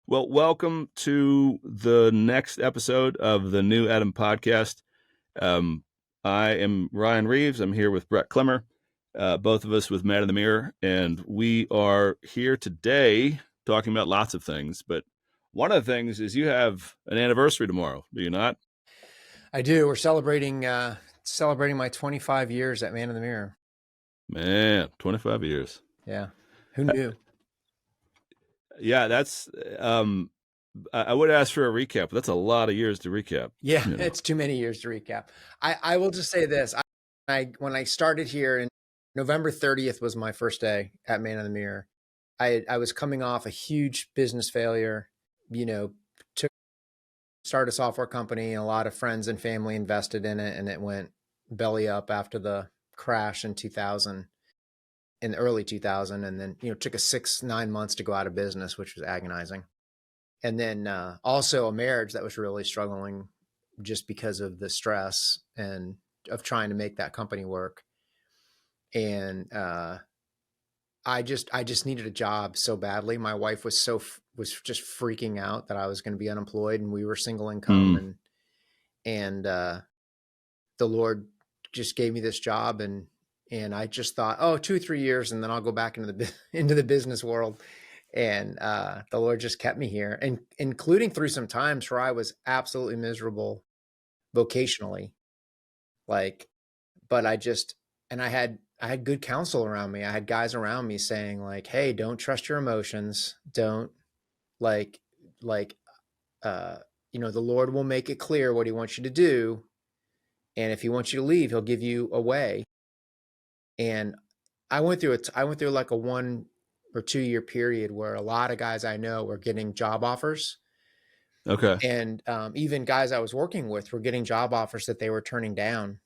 Well, welcome to the next episode of the New Adam podcast. Um, I am Ryan Reeves. I'm here with Brett Clemmer, both of us with Man in the Mirror, and we are here today talking about lots of things. But one of the things is you have an anniversary tomorrow, do you not? I do. We're celebrating my 25 years at Man in the Mirror. Man, 25 years. Yeah. Who knew? Yeah, that's I would ask for a recap, but that's a lot of years to recap. Yeah, it's too many years to recap. I will just say this. When I started here in November 30th was my first day at Man in the Mirror. I was coming off a huge business failure, to start a software company, and a lot of friends and family invested in it, and it went belly up after the crash in 2000. In the early 2000, and then it took us 6-9 months to go out of business, which was agonizing. And then also a marriage that was really struggling just because of the stress and of trying to make that company work. And I just needed a job so badly. My wife was just freaking out that I was going to be unemployed, and we were single income. And the Lord just gave me this job, and I just thought, 2-3 years, and then I'll go back into the business world. And the Lord just kept me here, and including through some times where I was absolutely miserable vocationally. But I had good counsel around me. I had guys around me saying like, "Hey, don't trust your emotions. Don't like, the Lord will make it clear what He wants you to do. And if He wants you to leave, He'll give you a way." And I went through like a 1 or 2 year period where a lot of guys I know were getting job offers. Okay. And even guys I was working with were getting job offers that they were turning down.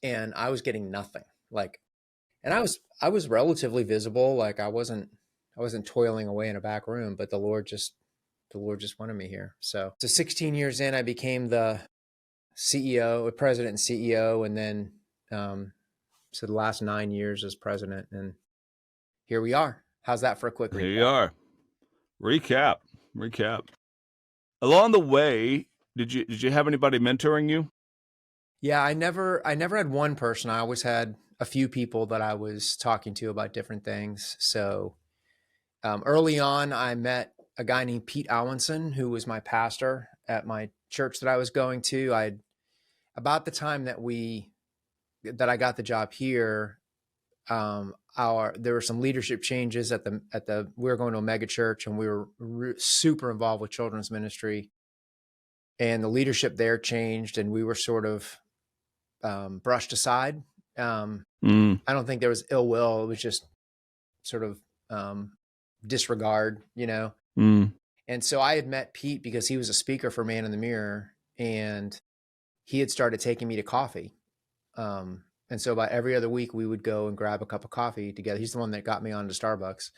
And I was getting nothing. And I was relatively visible. Like I wasn't toiling away in a back room, but the Lord just wanted me here. So 16 years in, I became the president and CEO, and then so the last 9 years as president, and here we are. How's that for a quick recap? Here you are. Recap. Along the way, did you have anybody mentoring you? Yeah, I never had one person. I always had a few people that I was talking to about different things. So early on, I met a guy named Pete Awenson, who was my pastor at my church that I was going to. About the time that I got the job here, there were some leadership changes we were going to a mega church, and we were super involved with children's ministry, and the leadership there changed, and we were sort of brushed aside. I don't think there was ill will. It was just sort of disregard, And so I had met Pete because he was a speaker for Man in the Mirror, and he had started taking me to coffee. And so about every other week, we would go and grab a cup of coffee together. He's the one that got me onto Starbucks.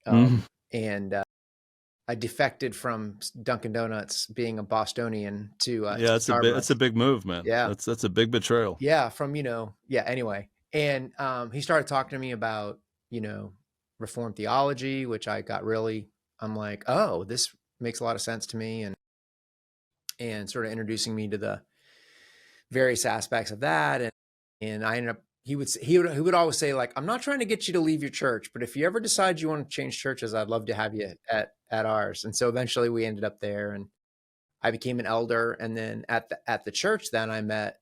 And I defected from Dunkin' Donuts, being a Bostonian, to Starbucks. That's a big move, man. Yeah, that's a big betrayal. Yeah, anyway. And he started talking to me about Reformed theology, which I'm like, oh, this makes a lot of sense to me, and sort of introducing me to the various aspects of that. And I ended up, he would always say, like, I'm not trying to get you to leave your church, but if you ever decide you want to change churches, I'd love to have you at ours. And so eventually we ended up there, and I became an elder. And then at the church, then I met,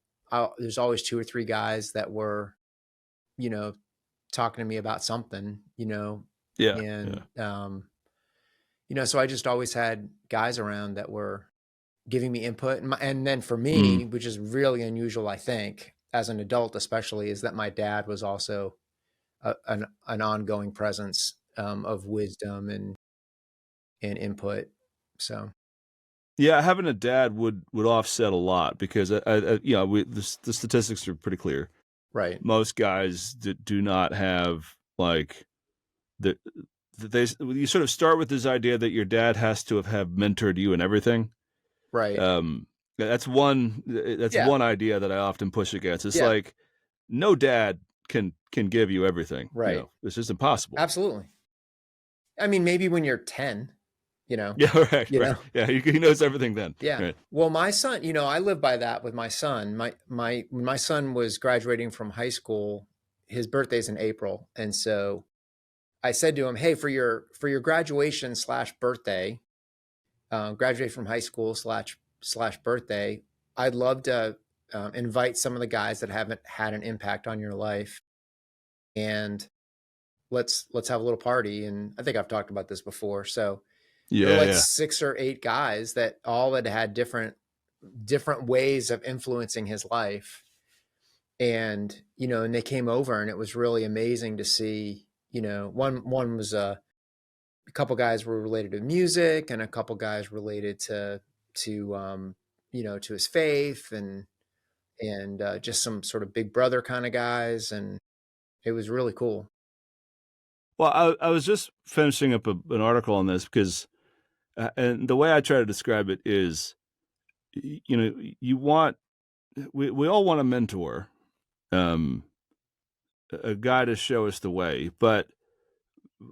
there's always 2 or 3 guys that were, talking to me about something, Yeah. And, so I just always had guys around that were giving me input. And then for me, which is really unusual, I think, as an adult especially, is that my dad was also an ongoing presence of wisdom and input. So yeah, having a dad would offset a lot, because the statistics are pretty clear. Right. Most guys do not have, like, you sort of start with this idea that your dad has to have mentored you in everything. Right. That's one idea that I often push against. It's like, no dad can give you everything. Right. It's just impossible. Absolutely. I mean, maybe when you're 10, you know, Yeah, right, you right. know. Yeah, he knows everything then. Yeah. Right. Well, my son, I live by that with my son. When my son was graduating from high school, his birthday's in April. And so I said to him, "Hey, for your graduation slash birthday, graduate from high school slash birthday, I'd love to invite some of the guys that haven't had an impact on your life, and let's have a little party." And I think I've talked about this before. So there were Yeah, like yeah. 6 or 8 guys that all had different ways of influencing his life. And, and they came over, and it was really amazing to see, one was a couple guys were related to music, and a couple guys related to his faith, and just some sort of big brother kind of guys. And it was really cool. Well, I was just finishing up an article on this because, and the way I try to describe it is, you want, we all want a mentor, um, a guy to show us the way. But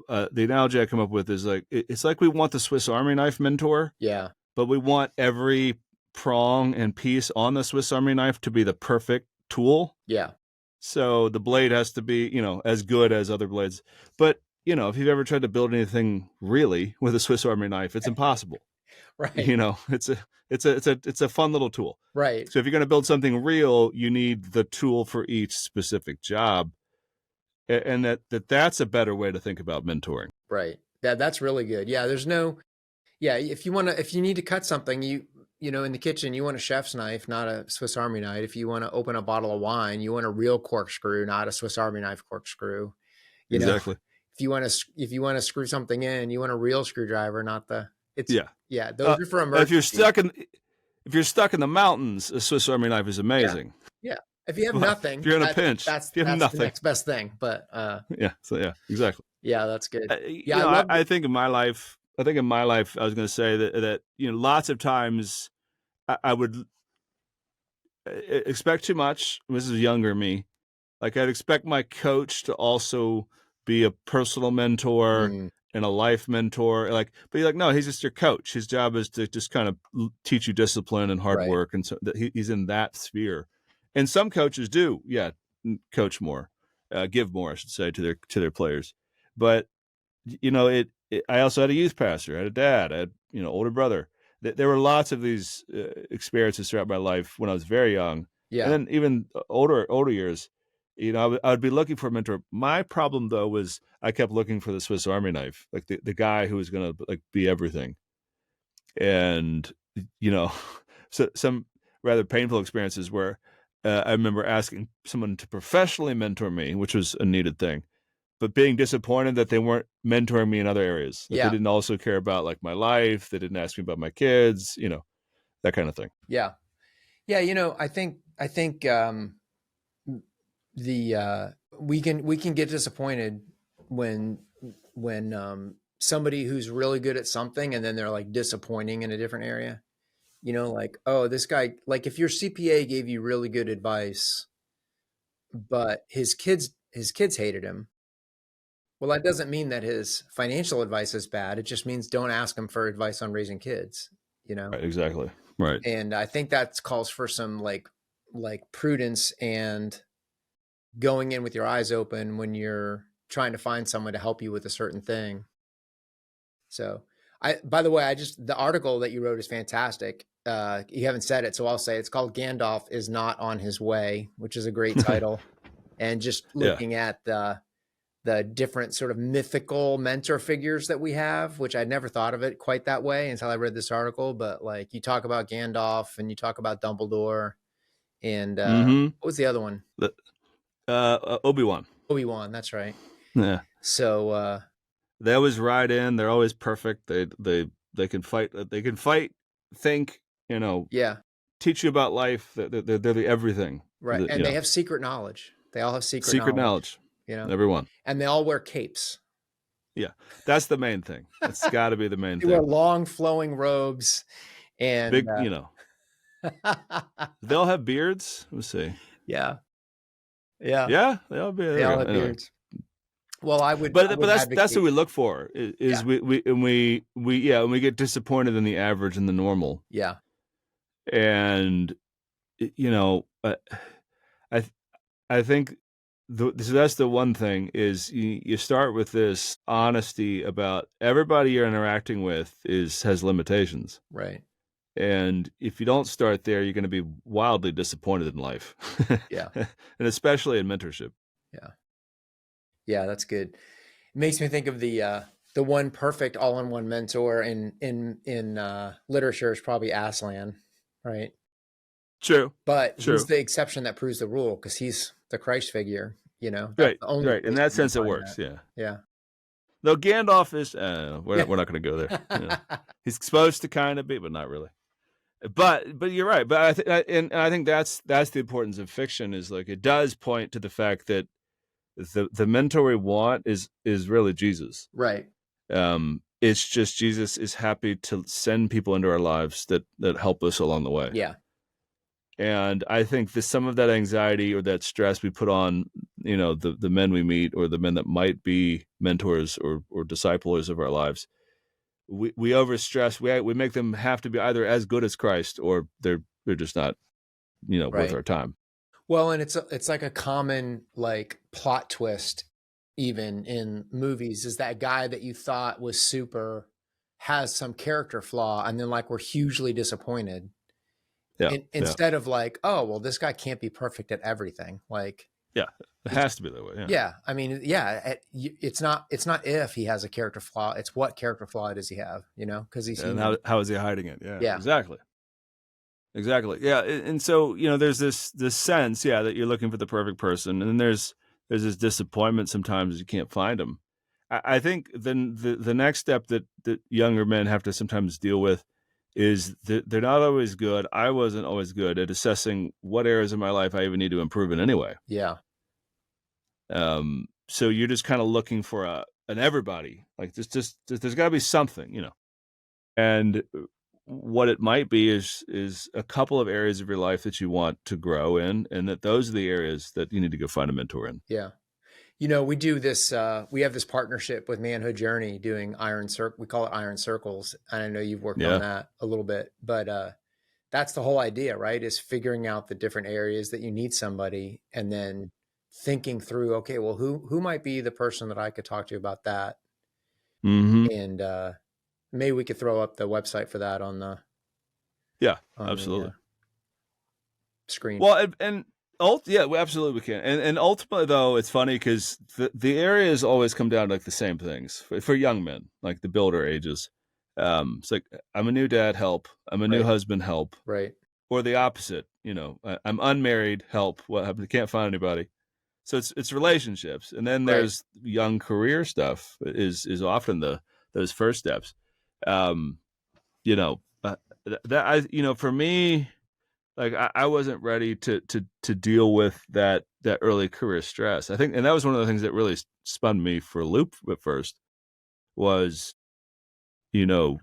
the analogy I come up with is like, it's like we want the Swiss Army knife mentor, Yeah. but we want every prong and piece on the Swiss Army knife to be the perfect tool. Yeah. So the blade has to be, as good as other blades. But, if you've ever tried to build anything really with a Swiss Army knife, it's impossible. Right. It's a fun little tool. Right. So if you're going to build something real, you need the tool for each specific job. And that's a better way to think about mentoring. Right. That's really good. Yeah. Yeah. If you need to cut something, in the kitchen, you want a chef's knife, not a Swiss Army knife. If you want to open a bottle of wine, you want a real corkscrew, not a Swiss Army knife corkscrew. Exactly. If you want to screw something in, you want a real screwdriver, not Yeah. those are for If you're emergencies. stuck in the mountains, a Swiss Army knife is amazing. Yeah. If you have But nothing, if you're in a pinch, that's if you have the nothing, next best thing. But yeah. So yeah, exactly. yeah, that's good. Yeah, I think in my life, I was going to say that lots of times I would expect too much. This is younger me. Like I'd expect my coach to also be a personal mentor and a life mentor. But you're like, no, he's just your coach. His job is to just kind of teach you discipline and hard Right. work, and so that he's in that sphere. And some coaches do, coach more, give more, I should say, to their players. But I also had a youth pastor, I had a dad, I had older brother. There were lots of these experiences throughout my life when I was very young, Yeah. and then even older years. I would be looking for a mentor. My problem though was I kept looking for the Swiss Army knife, like the guy who was going to like be everything. And so some rather painful experiences where I remember asking someone to professionally mentor me, which was a needed thing, but being disappointed that they weren't mentoring me in other areas, that they didn't also care about like my life, they didn't ask me about my kids, that kind of thing. Yeah. Yeah. I think we can get disappointed when somebody who's really good at something, and then they're like disappointing in a different area. Like, oh, this guy, like if your CPA gave you really good advice, but his kids hated him. Well, that doesn't mean that his financial advice is bad. It just means don't ask him for advice on raising kids, Right, exactly. Right. And I think that calls for some like prudence and going in with your eyes open when you're trying to find someone to help you with a certain thing. So by the way, the article that you wrote is fantastic. You haven't said it, so I'll say it's called Gandalf is Not on His Way, which is a great title. And just looking at the different sort of mythical mentor figures that we have, which I'd never thought of it quite that way until I read this article. But like you talk about Gandalf and you talk about Dumbledore, and what was the other one? Obi-Wan. Obi-Wan, that's right. Yeah. So they always ride in. They're always perfect. They can fight. They can fight. Think. Yeah. Teach you about life. They're the everything. Right. And they have secret knowledge. They all have secret knowledge. Everyone. And they all wear capes. Yeah, that's the main thing. That's got to be the main thing. They wear long flowing robes and big. They'll have beards. Let's see. Yeah. Yeah, they'll have beards. They all have beards. Well, I But would that's what advocate. we look for Yeah, is when we get disappointed in the average and the normal. yeah, And you know, I I think so that's the one thing is you start with this honesty about everybody you're interacting with has limitations. right. And if you don't start there, you're going to be wildly disappointed in life. Yeah, And especially in mentorship. yeah, yeah. That's good. It makes me think of the one perfect all-in-one mentor in literature is probably Aslan, right? True. But he's True. the exception that proves the rule because he's the Christ figure. You know, that's Right. the only Right. In place that you can sense, it find works. that. Yeah. Yeah, Though Gandalf is, yeah, we're not going to go there. He's supposed to kind of be, but not really. But you're right. But and I think that's the importance of fiction is like it does point to the fact that the mentor we want is really Jesus. right. It's just Jesus is happy to send people into our lives that help us along the way. Yeah, And I think that some of that anxiety or that stress we put on, the men we meet or the men that might be mentors or disciplers of our lives, we overstress. We make them have to be either as good as Christ or they're just not, worth right. our time. Well, and it's like a common like plot twist even in movies is that guy that you thought was super has some character flaw and then like we're hugely disappointed. Yeah, yeah, Instead of like, oh, well this guy can't be perfect at everything. Like yeah. It it's has to be that way. Yeah. yeah, I mean, yeah, it's not if he has a character flaw, it's what character flaw does he have, you know, because he's And human. how is he hiding it? Yeah, Yeah, exactly. Exactly. Yeah, and so there's this sense, yeah, that you're looking for the perfect person, and then there's this disappointment sometimes you can't find them. I think then the next step that younger men have to sometimes deal with is that they're not always good. I wasn't always good at assessing what areas of my life I even need to improve in anyway. yeah, So you're just kind of looking for an everybody, like there's got to be something, and what it might be is a couple of areas of your life that you want to grow in, and that those are the areas that you need to go find a mentor in. yeah. You know, we do this. We have this partnership with Manhood Journey doing Iron Circle. We call it Iron Circles, and I know you've worked on Yeah. that a little bit. But that's the whole idea, right? Is figuring out the different areas that you need somebody, and then thinking through. Okay, well, who might be the person that I could talk to about that? Mm-hmm. And maybe we could throw up the website for that Yeah. on the Absolutely. screen. Well, yeah, we absolutely can. And ultimately, though, it's funny because the areas always come down to like the same things for young men, like the builder ages. It's like I'm a new dad, help. I'm a new Right, husband, help. right, Or the opposite, I'm unmarried, help. What happened? Can't find anybody. So it's relationships, and then right. there's young career stuff is often those first steps. Um, you know that I for me, like I wasn't ready to deal with that early career stress. I think, and that was one of the things that really spun me for a loop at first was you know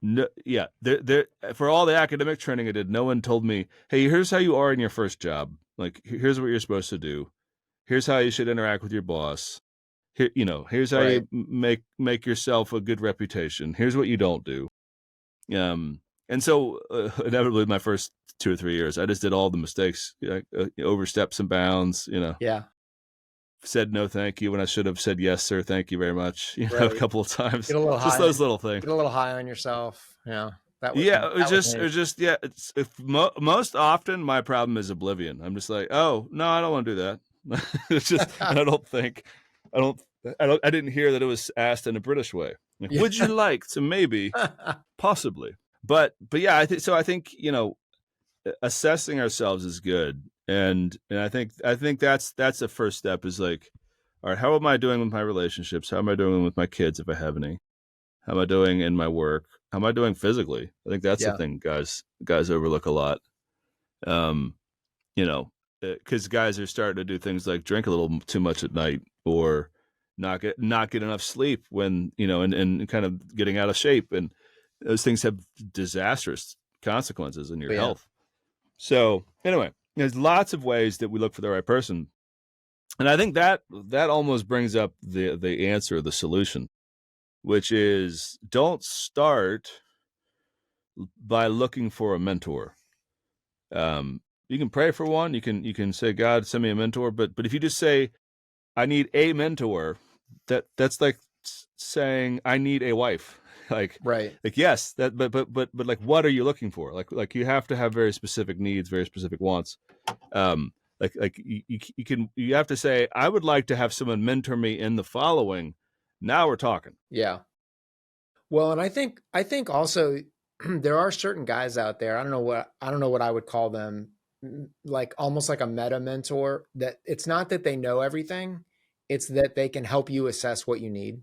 no, yeah, there for all the academic training I did, no one told me, hey, here's how you are in your first job. Like here's what you're supposed to do. Here's how you should interact with your boss. Here, here's how Right. you make yourself a good reputation. Here's what you don't do. Um, and so inevitably, my first 2 or 3 years, I just did all the mistakes. Overstepped some bounds. Yeah. Said no, thank you when I should have said yes, sir, thank you very much. A Right. couple of times. Get a little Just high. those little things. Get a little high on yourself. Yeah. Yeah, That was me. yeah. It's if most often my problem is oblivion. I'm just like, oh no, I don't want to do that. It's just, and I don't, I didn't hear that it was asked in a British way. Like, Yeah. would you like to maybe, possibly, but yeah, I think assessing ourselves is good, and I think that's the first step is like, all right, how am I doing with my relationships? How am I doing with my kids if I have any? How am I doing in my work? How am I doing physically? I think that's the Yeah. thing guys overlook a lot. Um, you know, because guys are starting to do things like drink a little too much at night or not get enough sleep when and kind of getting out of shape, and those things have disastrous consequences in your But yeah. health. So anyway, there's lots of ways that we look for the right person, And I think that almost brings up the answer, the solution, which is don't start by looking for a mentor. You can pray for one. You can say, God, send me a mentor. But if you just say, I need a mentor, that's like saying I need a wife. like Right. yes, that but like what are you looking for? Like you have to have very specific needs, very specific wants. You have to say, I would like to have someone mentor me in the following. Now we're talking. Yeah. Well, and I think also there are certain guys out there. I don't know what I would call them, like almost like a meta mentor. That it's not that they know everything; it's that they can help you assess what you need.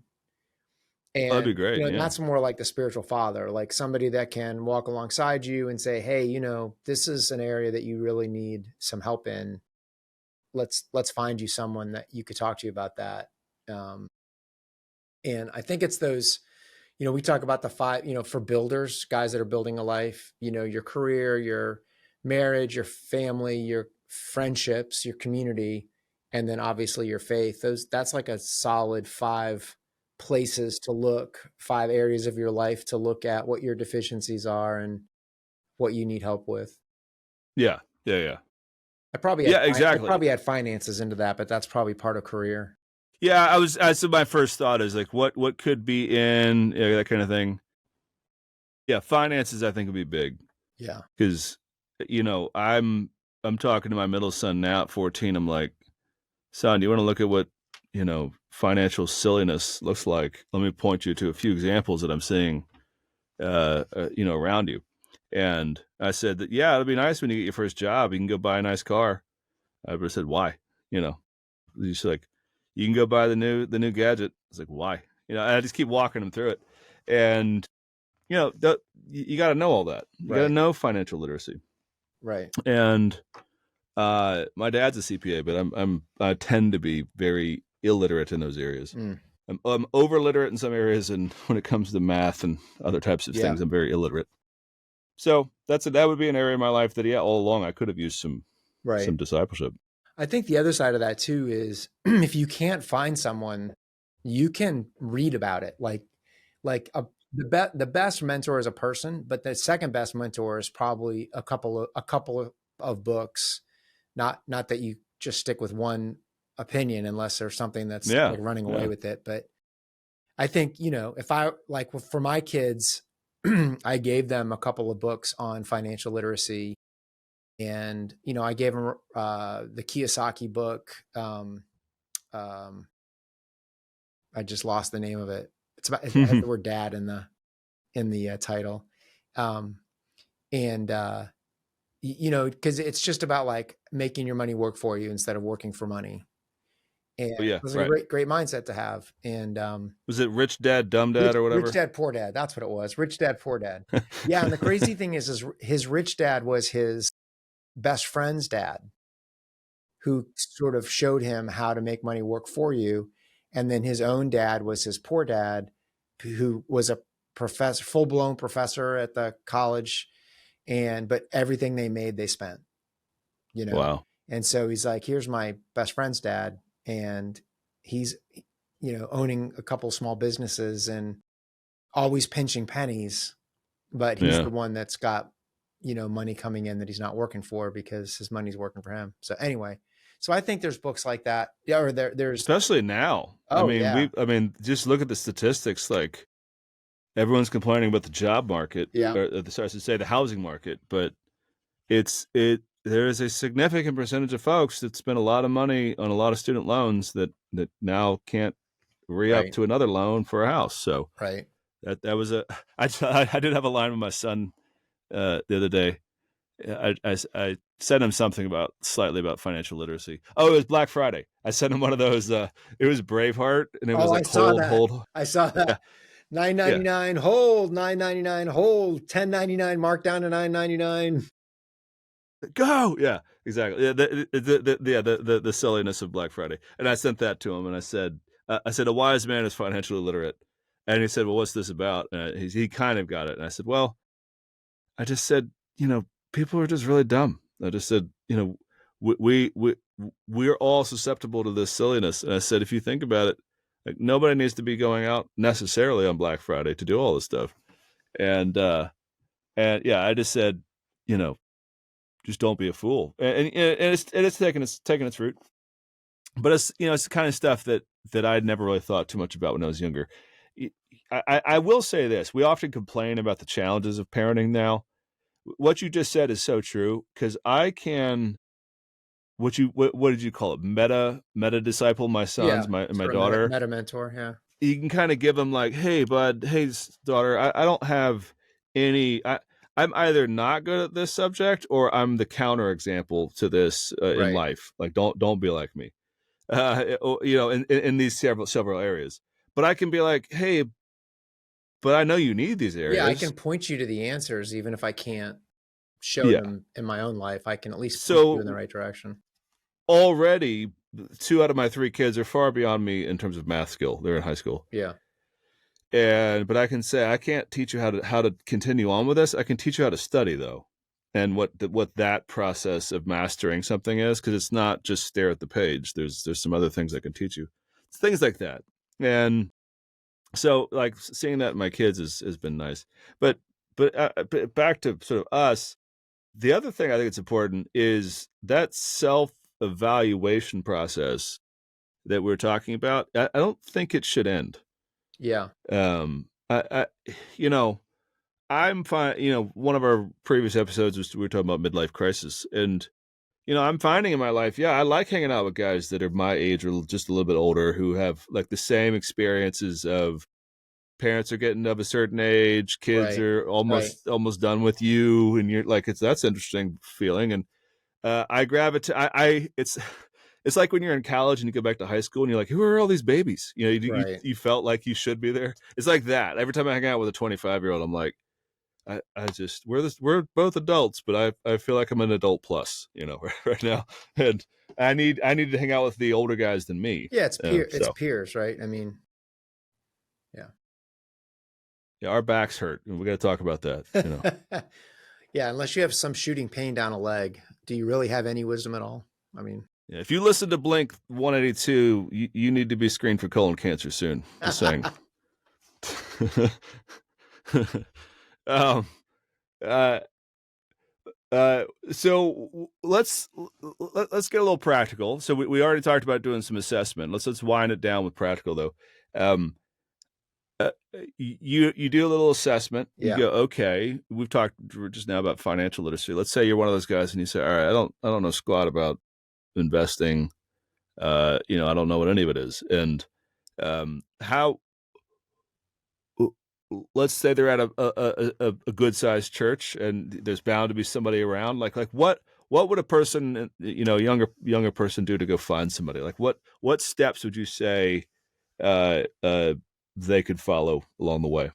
Oh, that'd be And great. Yeah. that's more like the spiritual father, like somebody that can walk alongside you and say, "Hey, this is an area that you really need some help in. Let's find you someone that you could talk to you about that." Um, and I think it's those. We talk about the five, for builders, guys that are building a life, your career, your marriage, your family, your friendships, your community, and then obviously your faith. That's like a solid five places to look, five areas of your life to look at what your deficiencies are and what you need help with. Yeah. Yeah. Yeah. I probably Yeah. I Exactly. probably had finances into that, but that's probably part of career. Yeah. So my first thought is like, what could be in, that kind of thing. Yeah. Finances, I think, would be big Yeah. because, I'm talking to my middle son now at 14. I'm like, son, do you want to look at what, financial silliness looks like? Let me point you to a few examples that I'm seeing, around you. And I said that, yeah, it'll be nice when you get your first job. You can go buy a nice car. I said, why? He's like, you can go buy the new gadget. I was like, why? I just keep walking him through it. And, you got to know all that. You got to Right. know financial literacy. Right. And my dad's a CPA, but I tend to be very illiterate in those areas. Mm. I'm over literate in some areas, and when it comes to math and other types of Yeah. things, I'm very illiterate. So that would be an area of my life that, yeah, all along I could have used some Right. discipleship. I think the other side of that too is if you can't find someone, you can read about it. The best mentor is a person, but the second best mentor is probably a couple of books. Not that you just stick with one opinion unless there's something that's Yeah, like running away yeah, with it. But I think, if I like for my kids, I gave them a couple of books on financial literacy, and I gave them the Kiyosaki book. Um, I just lost the name of it. It has the word "dad" in the title, um, and because it's just about like making your money work for you instead of working for money. And oh, yeah, it was a right. great mindset to have. And Was it Rich Dad, Dumb Dad, rich or rich whatever? dad poor dad. That's what it was. Rich dad poor dad. Yeah, and the crazy thing is his rich dad was his best friend's dad, who sort of showed him how to make money work for you. And then his own dad was his poor dad, who was a professor, full blown professor at the college. But everything they made, they spent, you know? Wow. And so he's like, here's my best friend's dad. And he's, owning a couple small businesses and always pinching pennies, but he's Yeah. the one that's got, money coming in that he's not working for because his money's working for him. So anyway, so I think there's books like that. Yeah, or there's Especially now. oh yeah, Just look at the statistics. Like, everyone's complaining about the job market, yeah, or sorry, I should say the housing market, but there is a significant percentage of folks that spend a lot of money on a lot of student loans that now can't re-up right, to another loan for a house. So right. that was I did have a line with my son the other day. I sent him something slightly about financial literacy. Oh, it was Black Friday. I sent him one of those. It was Braveheart, and it was Oh, I like saw hold, that. hold. I saw Yeah, that. Nine ninety yeah. nine hold, 9.99 hold, 10.99 marked down to 9.99. Go. Yeah, exactly. Yeah, the silliness of Black Friday. And I sent that to him, and I said, a wise man is financially literate. And he said, well, what's this about? And he kind of got it. And I said, well, I just said, people are just really dumb. I just said, we we're all susceptible to this silliness. And I said, if you think about it, like nobody needs to be going out necessarily on Black Friday to do all this stuff. And and yeah, I just said, you know, just don't be a fool. And it's taking its root. But it's, you know, it's the kind of stuff that I'd never really thought too much about when I was younger. I will say this: we often complain about the challenges of parenting now. What you just said is so true, because I can, what did you call it, meta disciple my sons, Yeah, my sort of daughter. meta mentor. Yeah, You can kind of give them like, hey bud, hey daughter, I don't have any, I'm either not good at this subject or I'm the counter example to this in right. life. Like don't be like me, you know, in these several areas. But I can be like, hey, but I know you need these Yeah, I can areas. point you to the answers, even if I can't show Yeah. them in my own life. I can at least point you in the So right direction. already 2 out of my 3 kids are far beyond me in terms of math skill. They're in high school. Yeah, And but I can say I can't teach you how to continue on with this. I can teach you how to study though, and what that process of mastering something is, because it's not just stare at the page. There's some other things I can teach you, things like that. And so like seeing that in my kids has been nice. But back to sort of us. The other thing I think it's important is that self evaluation process that we're talking about. I don't think it should end. yeah, I you know, I'm fine. You know, one of our previous episodes was we were talking about midlife crisis, and you know, I'm finding in my life, yeah, I like hanging out with guys that are my age or just a little bit older who have like the same experiences of parents are getting of a certain age, kids right, are right, almost done with you, and you're like, that's interesting feeling. And I gravitate. It's like when you're in college and you go back to high school and you're like, who are all these babies? You know, right. you felt like you should be there. It's like that. Every time I hang out with a 25-year-old, I'm like, I just we're both adults, but I feel like I'm an adult plus, you know, right now, and I need to hang out with the older guys than me. Yeah, it's So peers, right? I mean, yeah. yeah, our backs hurt, and we got to talk about that. You know, Yeah, unless you have some shooting pain down a leg, do you really have any wisdom at all? I mean, yeah, if you listen to Blink 182, you need to be screened for colon cancer soon. Just saying. um, uh, so let's get a little practical. So we already talked about doing some assessment. Let's wind it down with practical though. Um, uh, you do a little assessment. You yeah, go, okay. We've talked just now about financial literacy. Let's say you're one of those guys, and you say, all right, I don't know squat about investing. You know, I don't know what any of it is. And how let's say they're at a good sized church and there's bound to be somebody around, like what would a person, you know, younger person do to go find somebody? Like what steps would you say uh uh they could follow along the way?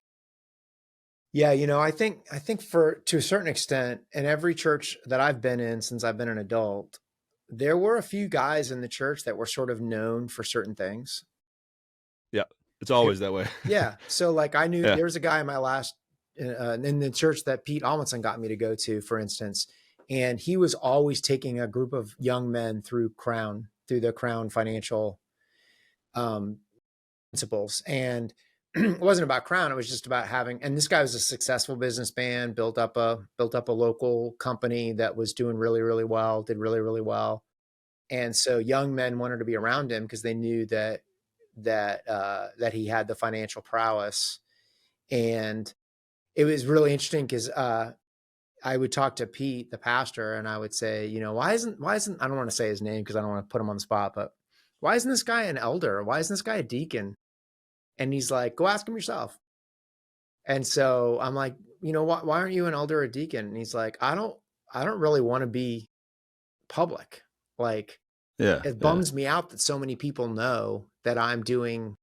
yeah. I think for to a certain extent, in every church that I've been in since I've been an adult, there were a few guys in the church that were sort of known for certain things. Yeah, it's Here- always that way. Yeah, so like I knew Yeah, there was a guy in my last in the church that Pete Amundsen got me to go to, for instance, and he was always taking a group of young men through the Crown financial um, principles. And it wasn't about Crown. It was just about having, and this guy was a successful businessman, built up a local company that was doing really, really well, did really, really well. And so young men wanted to be around him because they knew that he had the financial prowess. And it was really interesting because I would talk to Pete, the pastor, and I would say, why isn't I don't want to say his name because I don't want to put him on the spot, but why isn't this guy an elder? Why isn't this guy a deacon? And he's like, go ask him yourself. And so I'm like, why aren't you an elder or deacon? And he's like, I don't really want to be public. Like, yeah, it yeah, bums me out that so many people know that I'm doing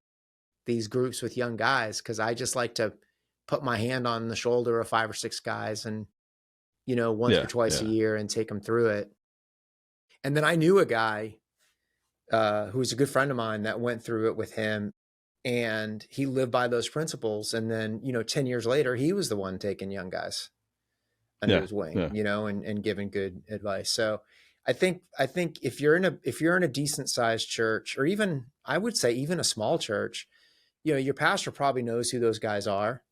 these groups with young guys because I just like to put my hand on the shoulder of 5 or 6 guys and, once or yeah, twice a yeah, year and take them through it. And then I knew a guy who was a good friend of mine that went through it with him, and he lived by those principles. And then, 10 years later, he was the one taking young guys under yeah, his wing, yeah. and giving good advice. So I think if you're in a decent sized church, or even I would say even a small church, your pastor probably knows who those guys are,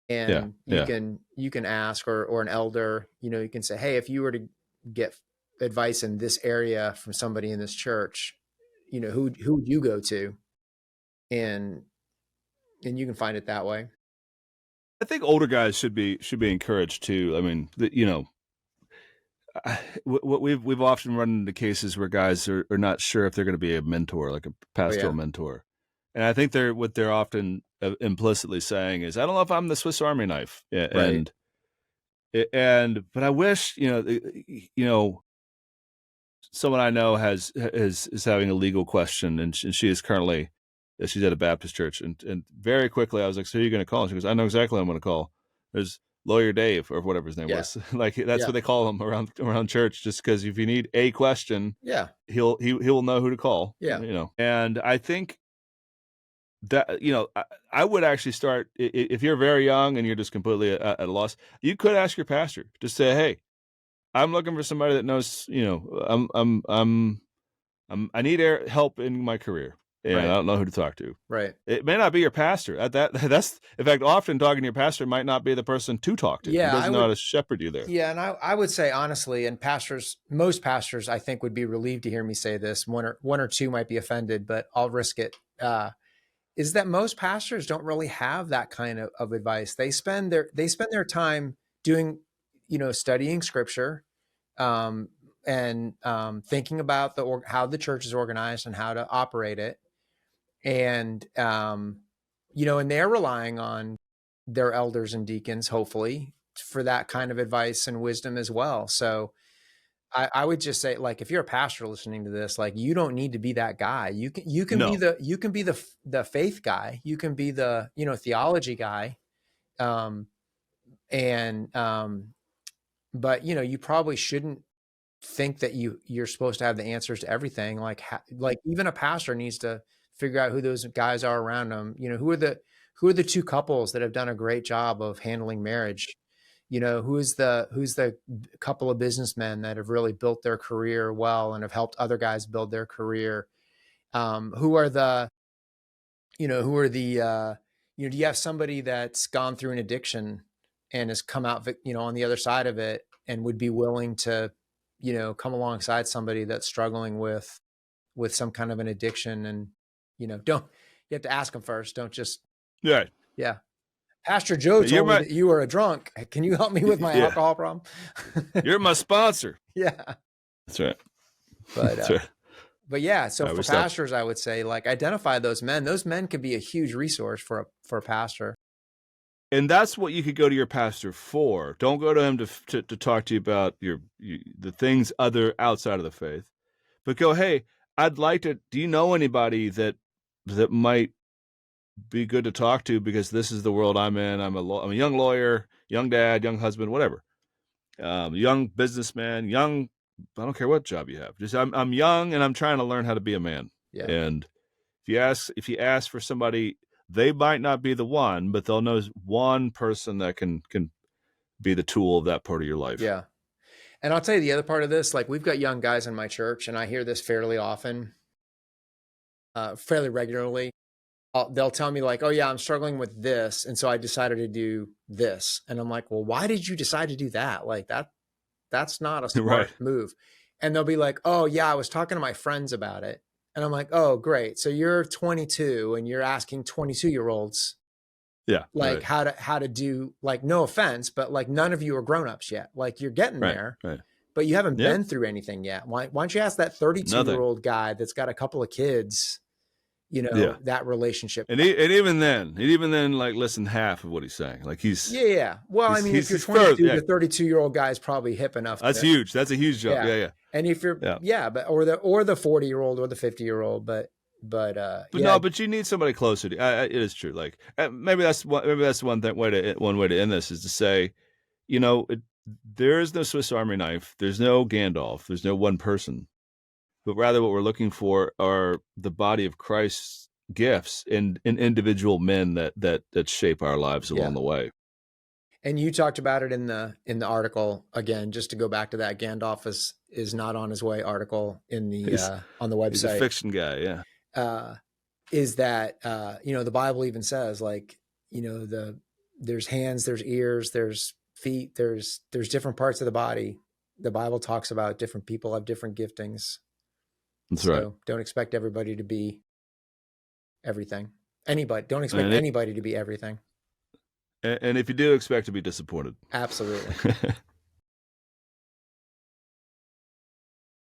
Yeah, and you yeah. can you can ask, or an elder, you can say, hey, if you were to get advice in this area from somebody in this church, who would you go to? And you can find it that way. I think older guys should be encouraged too. I mean, what we've often run into cases where guys are not sure if they're going to be a mentor, like a Oh pastoral yeah. mentor, and I think they're often implicitly saying is, I don't know if I'm the Swiss Army knife, Right. but I wish someone I know is having a legal question, and she is currently she's at a Baptist church, and very quickly I was like, so who are you going to call? And she goes, I know exactly who I'm going to call. There's Lawyer Dave or whatever his name Yeah. was. Like that's Yeah. what they call him around church, just because if you need a question, Yeah. he will know who to call. Yeah. And I think that I would actually start if you're very young and you're just completely at a loss. You could ask your pastor. Just say, hey, I'm looking for somebody that knows. I need help in my career, and I Right. don't know who to talk to. Right. It may not be your pastor. That's in fact, often talking to your pastor might not be the person to talk to. He Yeah, I doesn't know how would. to shepherd you there. Yeah, and I would say honestly, and most pastors, I think, would be relieved to hear me say this. One or two might be offended, but I'll risk it. Is that most pastors don't really have that kind of advice. They spend their time doing, studying scripture, and thinking about how the church is organized and how to operate it, and and they're relying on their elders and deacons, hopefully, for that kind of advice and wisdom as well. So I would just say, like, if you're a pastor listening to this, like, you don't need to be that guy. You can be No, the faith guy. You can be the theology guy, um, and but you probably shouldn't think that you're supposed to have the answers to everything. Like even a pastor needs to figure out who those guys are around them. Who are the two couples that have done a great job of handling marriage? Who's the couple of businessmen that have really built their career well and have helped other guys build their career? Do you have somebody that's gone through an addiction and has come out, on the other side of it, and would be willing to, come alongside somebody that's struggling with some kind of an addiction? And, don't, you have to ask them first. Don't just, yeah, yeah. Pastor Joe you're told me my that you were a drunk. Can you help me with my yeah, alcohol problem? you're my sponsor. Yeah. That's right. But, That's right. but yeah, so All right, for we stop. pastors, I would say, like, identify those men. Those men could be a huge resource for a pastor. And that's what you could go to your pastor for. Don't go to him to talk to you about the things other outside of the faith, but go, hey, I'd like to. Do you know anybody that might be good to talk to, because this is the world I'm in. I'm a young lawyer, young dad, young husband, whatever, young businessman, young. I don't care what job you have. Just I'm young and I'm trying to learn how to be a man. Yeah. And if you ask for somebody, they might not be the one, but they'll know one person that can be the tool of that part of your life. Yeah. And I'll tell you the other part of this, like, we've got young guys in my church, and I hear this fairly often, fairly regularly. They'll tell me, like, oh yeah, I'm struggling with this, and so I decided to do this. And I'm like, well, why did you decide to do that? Like, that's not a Right. smart move. And they'll be like, oh yeah, I was talking to my friends about it. And I'm like, oh great. So you're 22 and you're asking 22-year-olds, Yeah. like, Right. how to do, like, no offense, but, like, none of you are grown-ups yet. Like, you're getting Right. there, Right. but you haven't Yeah. been through anything yet. Why don't you ask that 32 Nothing. year old guy that's got a couple of kids, Yeah. that relationship? And even then, like, listen half of what he's saying. Like Yeah, yeah. Well, I mean, if you're he's further. 22, Yeah. the 32-year-old guy is probably hip enough That's to, huge. That's a huge jump. yeah. Yeah. Yeah. And if you're, Yeah. yeah, but or the 40-year-old or the 50-year-old, but But yeah, no, but you need somebody closer to. It is true. Like, maybe that's one thing. One way to end this is to say, there is no Swiss Army knife. There's no Gandalf. There's no one person. But rather, what we're looking for are the body of Christ's gifts in individual men that shape our lives along yeah. the way. And you talked about it in the article again. Just to go back to that, Gandalf is not on his way article in the He's on the he's a website. fiction guy. Yeah, Uh, is that the Bible even says, like, there's hands, there's ears, there's feet, there's different parts of the body. The Bible talks about different people have different giftings. that's right. So don't expect everybody to be everything. Anybody, don't expect And anybody to be everything. if you do, expect to be disappointed. Absolutely.